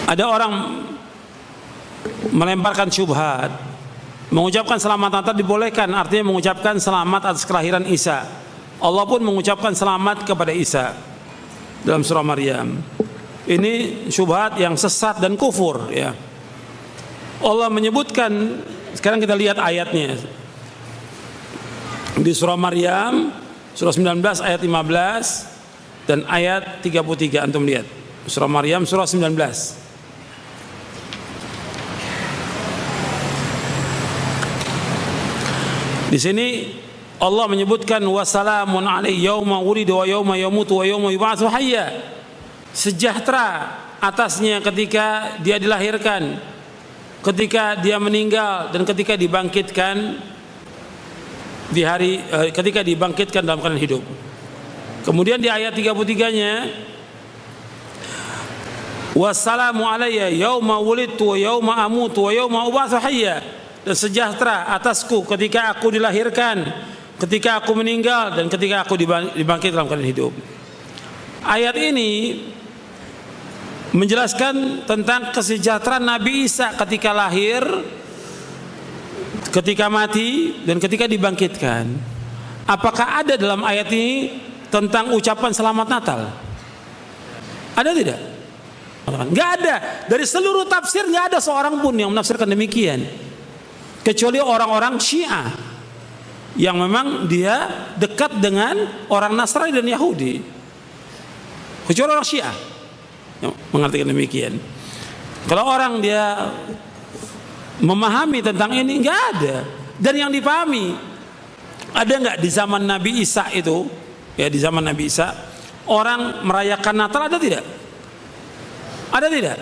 Ada orang melemparkan syubhat, mengucapkan selamat Natal dibolehkan, artinya mengucapkan selamat atas kelahiran Isa. Allah pun mengucapkan selamat kepada Isa dalam surah Maryam. Ini syubhat yang sesat dan kufur, ya. Allah menyebutkan, sekarang kita lihat ayatnya di surah Maryam, surah 19 ayat 15 dan ayat 33. Antum lihat surah Maryam surah 19. Di sini Allah menyebutkan wassalamun alaihi yauma wulida wa yauma yamutu wa yauma yub'atsu hayya. Sejahtera atasnya ketika dia dilahirkan, ketika dia meninggal, dan ketika dibangkitkan di hari ketika dibangkitkan dalam keadaan hidup. Kemudian di ayat 33-nya wassalamu alayya yauma wulidtu wa yauma amutu wa yauma ub'atsu hayya. Dan sejahtera atasku ketika aku dilahirkan, ketika aku meninggal, dan ketika aku dibangkitkan dalam keadaan hidup. Ayat ini menjelaskan tentang kesejahteraan Nabi Isa ketika lahir, ketika mati, dan ketika dibangkitkan. Apakah ada dalam ayat ini tentang ucapan selamat Natal? Ada tidak? Enggak ada. Dari seluruh tafsir enggak ada seorang pun yang menafsirkan demikian, kecuali orang-orang Syiah yang memang dia dekat dengan orang Nasrani dan Yahudi. Kecuali orang Syiah yang mengartikan demikian. Kalau orang dia memahami tentang ini, enggak ada. Dan yang dipahami, ada enggak di zaman Nabi Isa itu, ya di zaman Nabi Isa orang merayakan Natal, ada tidak? Ada tidak?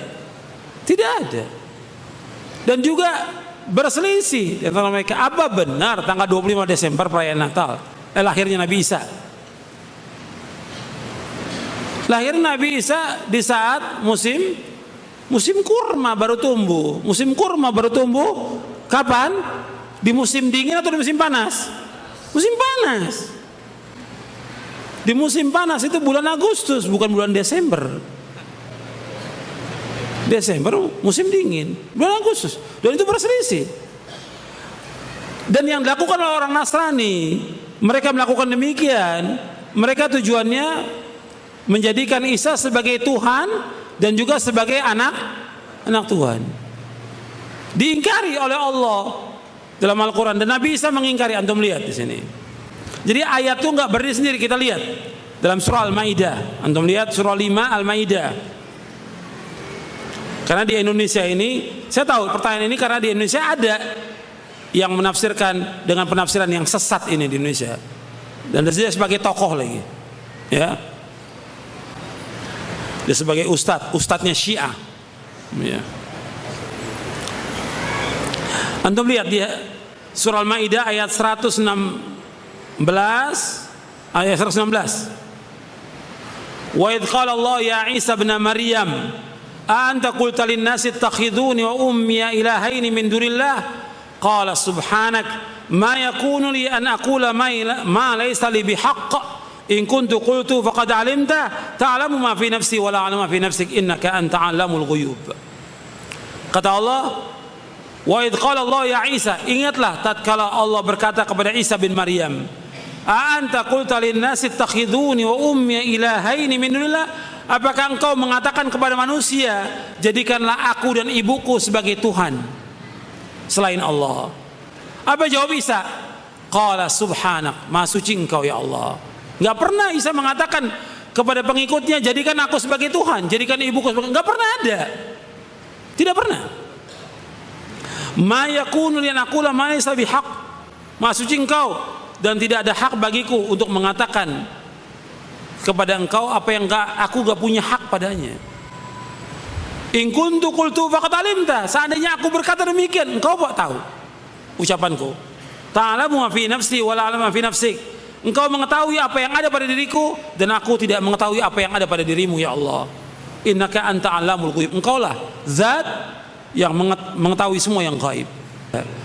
Tidak ada. Dan juga berselisih di antara mereka, apa benar tanggal 25 Desember perayaan Natal lahirnya Nabi Isa? Lahir Nabi Isa di saat musim kurma baru tumbuh. Musim kurma baru tumbuh kapan? Di musim dingin atau di musim panas? Musim panas. Di musim panas itu bulan Agustus, bukan bulan Desember. Desember musim dingin, bulan Agustus. Dan itu berselisih. Dan yang dilakukan oleh orang Nasrani, mereka melakukan demikian, mereka tujuannya menjadikan Isa sebagai Tuhan dan juga sebagai anak Tuhan. Diingkari oleh Allah dalam Al-Quran, dan Nabi Isa mengingkari. Antum lihat di sini. Jadi ayat itu nggak berdiri sendiri, kita lihat dalam surah Al-Maidah. Antum lihat surah 5 Al-Maidah. Karena di Indonesia ini, saya tahu pertanyaan ini karena di Indonesia ada yang menafsirkan dengan penafsiran yang sesat ini di Indonesia, dan dia sebagai tokoh lagi, ya, dia sebagai ustadznya Syiah, ya. Antum lihat dia surah Al-Maidah ayat 116, ayat 116. Wa idh qala Allah ya Isa ibn Maryam anta qulta lin-nasi ittakhiduni wa ummi ilahaini min dunillah qala subhanak ma yakunu li an aqula ma laysa li bihaqq in kuntu qultu faqad alimta ta'lamu ma fi nafsi wa la a'lamu ma fi nafsik innaka anta 'allamul ghuyub. Kata Allah, wa idh qala Allah ya Isa, ingatlah tatkala Allah berkata kepada Isa bin Maryam, a anta qulta lin-nasi ittakhiduni wa ummi ilahaini min dunillah, apakah engkau mengatakan kepada manusia, jadikanlah aku dan ibuku sebagai Tuhan selain Allah? Apa jawab Isa? Qala subhanak, maha suci engkau ya Allah. Enggak pernah Isa mengatakan kepada pengikutnya, jadikan aku sebagai Tuhan, jadikan ibuku sebagai, enggak pernah ada. Tidak pernah. Ma yakunu li an aqula ma laysa bihaq, maha suci engkau dan tidak ada hak bagiku untuk mengatakan kepada engkau apa yang aku gak punya hak padanya. In kuntu qultu faqad alimta, seandainya aku berkata demikian, engkau tahu ucapanku. Ta'lamu ma fi nafsi wa la a'lamu ma fi nafsik, engkau mengetahui apa yang ada pada diriku dan aku tidak mengetahui apa yang ada pada dirimu ya Allah. Innaka anta 'allamul ghuyub, engkaulah zat yang mengetahui semua yang gaib.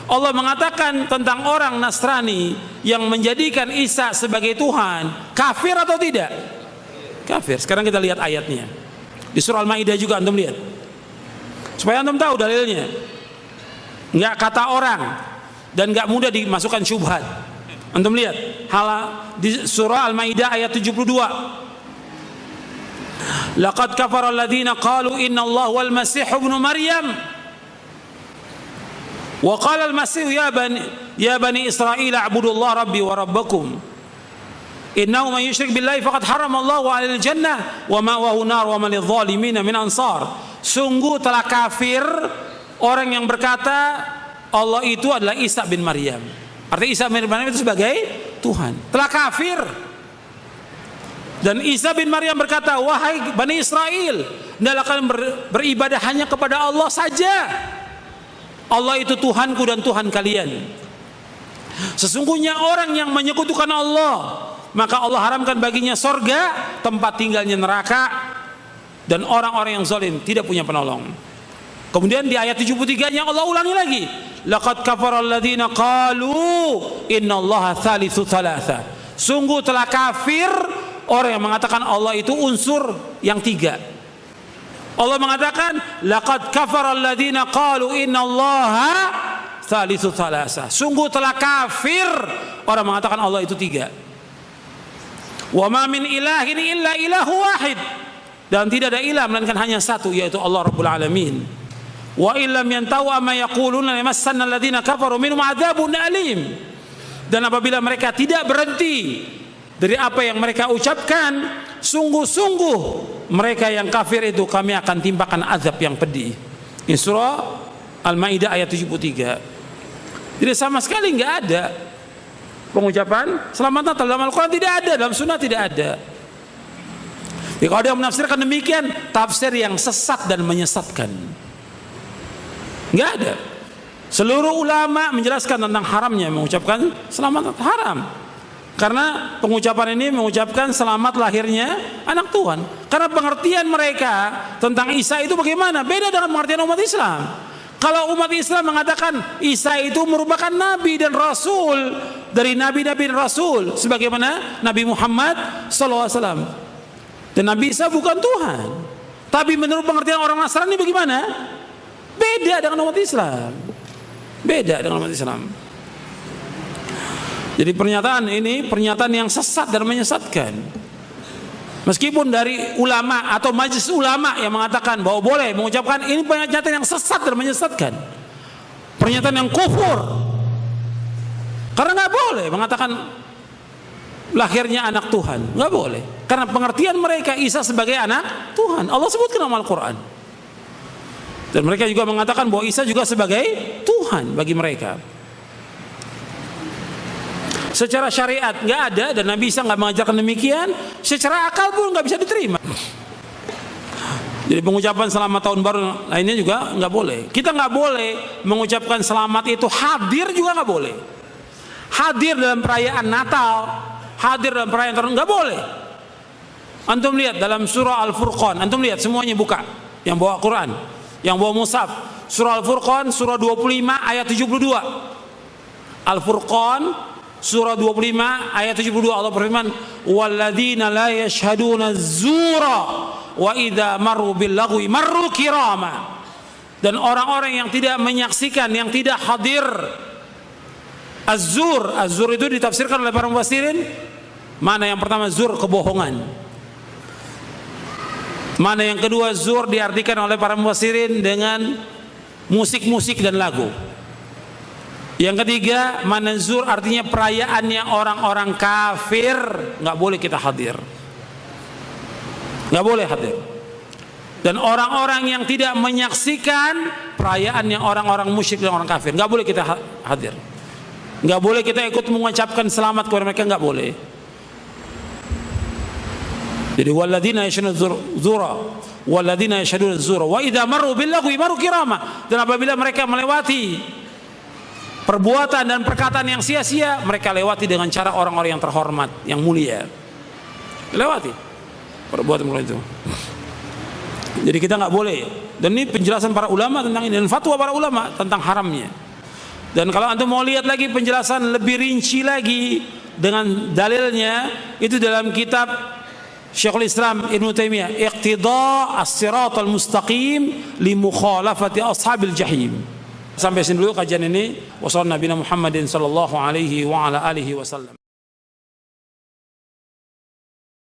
Allah mengatakan tentang orang Nasrani yang menjadikan Isa sebagai Tuhan, kafir atau tidak? Kafir. Sekarang kita lihat ayatnya di surah Al-Maidah juga, antum lihat supaya antum tahu dalilnya, nggak kata orang dan nggak mudah dimasukkan syubhat. Antum lihat di surah Al-Maidah ayat 72. Laqad kafara alladziina qalu inna Allah wal masih ibnu Maryam wa qala al-masih ya bani Israil a'budu Allah rabbi wa rabbakum innahu man yusyrik billahi faqad harrama Allahu 'alal jannah wa ma'wahu nar wa man lidh-dhalimin min ansar. Sungguh telah kafir orang yang berkata Allah itu adalah Isa bin Maryam. Artinya Isa bin Maryam itu sebagai Tuhan. Telah kafir. Dan Isa bin Maryam berkata, wahai Bani Israel, hendaklah kalian beribadah hanya kepada Allah saja. Allah itu Tuhanku dan Tuhan kalian. Sesungguhnya orang yang menyekutukan Allah, maka Allah haramkan baginya sorga, tempat tinggalnya neraka, dan orang-orang yang zalim tidak punya penolong. Kemudian di ayat 73-nya Allah ulangi lagi, laqad kafara alladziina qalu innallaha tsalitsu tsalatsa. Sungguh telah kafir orang yang mengatakan Allah itu unsur yang tiga. Allah mengatakan laqad kafara alladziina qalu innallaha tsalitsu tsalatsa. Sungguh telah kafir orang mengatakan Allah itu tiga. Wa ma min ilahin illa ilahu wahid. Dan tidak ada ilah melainkan hanya satu, yaitu Allah Rabbul Alamin. Wa illam yantahu amma yaquluna yamassanna alladziina kafaru minhum adzabun alim. Dan apabila mereka tidak berhenti dari apa yang mereka ucapkan, sungguh-sungguh mereka yang kafir itu kami akan timpakan azab yang pedih. Ini surah Al-Maidah ayat 73. Jadi sama sekali nggak ada pengucapan selamat Natal dalam Al-Quran, tidak ada, dalam Sunnah tidak ada. Jadi kalau dia menafsirkan demikian, tafsir yang sesat dan menyesatkan. Nggak ada. Seluruh ulama menjelaskan tentang haramnya mengucapkan selamat Natal, haram. Karena pengucapan ini mengucapkan selamat lahirnya anak Tuhan. Karena pengertian mereka tentang Isa itu bagaimana? Beda dengan pengertian umat Islam. Kalau umat Islam mengatakan Isa itu merupakan nabi dan rasul dari nabi-nabi dan rasul, sebagaimana Nabi Muhammad SAW. Dan Nabi Isa bukan Tuhan. Tapi menurut pengertian orang Nasrani bagaimana? Beda dengan umat Islam. Beda dengan umat Islam. Jadi pernyataan ini pernyataan yang sesat dan menyesatkan. Meskipun dari ulama atau majelis ulama yang mengatakan bahwa boleh mengucapkan, ini pernyataan yang sesat dan menyesatkan. Pernyataan yang kufur. Karena nggak boleh mengatakan lahirnya anak Tuhan, nggak boleh. Karena pengertian mereka Isa sebagai anak Tuhan. Allah sebutkan dalam Al-Quran. Dan mereka juga mengatakan bahwa Isa juga sebagai Tuhan bagi mereka. Secara syariat nggak ada dan Nabi Isa nggak mengajarkan demikian. Secara akal pun nggak bisa diterima. Jadi pengucapan selamat tahun baru lainnya juga nggak boleh. Kita nggak boleh mengucapkan selamat itu hadir juga nggak boleh. Hadir dalam perayaan Natal, hadir dalam perayaan tahun nggak boleh. Antum lihat dalam surah Al-Furqan, antum lihat semuanya buka yang bawa Quran, yang bawa mushaf. Surah Al-Furqan surah 25 ayat 72. Al-Furqan surah 25 ayat 72, Allah berfirman, walladzina la yashhaduna az-zura wa idza marru bil lagwi marru kirama. Dan orang-orang yang tidak menyaksikan, yang tidak hadir az-zur. Az-zur itu ditafsirkan oleh para mufassirin, mana yang pertama zur kebohongan. Mana yang kedua zur diartikan oleh para mufassirin dengan musik-musik dan lagu. Yang ketiga, manzur artinya perayaannya orang-orang kafir, nggak boleh kita hadir, nggak boleh hadir. Dan orang-orang yang tidak menyaksikan perayaannya orang-orang musyrik dan orang kafir, nggak boleh kita hadir, nggak boleh kita ikut mengucapkan selamat kepada mereka, nggak boleh. Jadi walladzina yashhaduna dzura walladzina yashhaduna dzura wa idza marru bil lagwi marru kirama. Dan apabila mereka melewati perbuatan dan perkataan yang sia-sia, mereka lewati dengan cara orang-orang yang terhormat, yang mulia. Lewati perbuatan mereka itu. Jadi kita nggak boleh. Dan ini penjelasan para ulama tentang ini, dan fatwa para ulama tentang haramnya. Dan kalau antum mau lihat lagi penjelasan lebih rinci lagi dengan dalilnya, itu dalam kitab Syekhul Islam Ibnu Taimiyah, iqtida as-siratal mustaqim li mukhalafati ashabil jahim. Sampai sini dulu kajian ini. Wassallallahu nabiyana Muhammadin sallallahu alaihi wa ala alihi wasallam.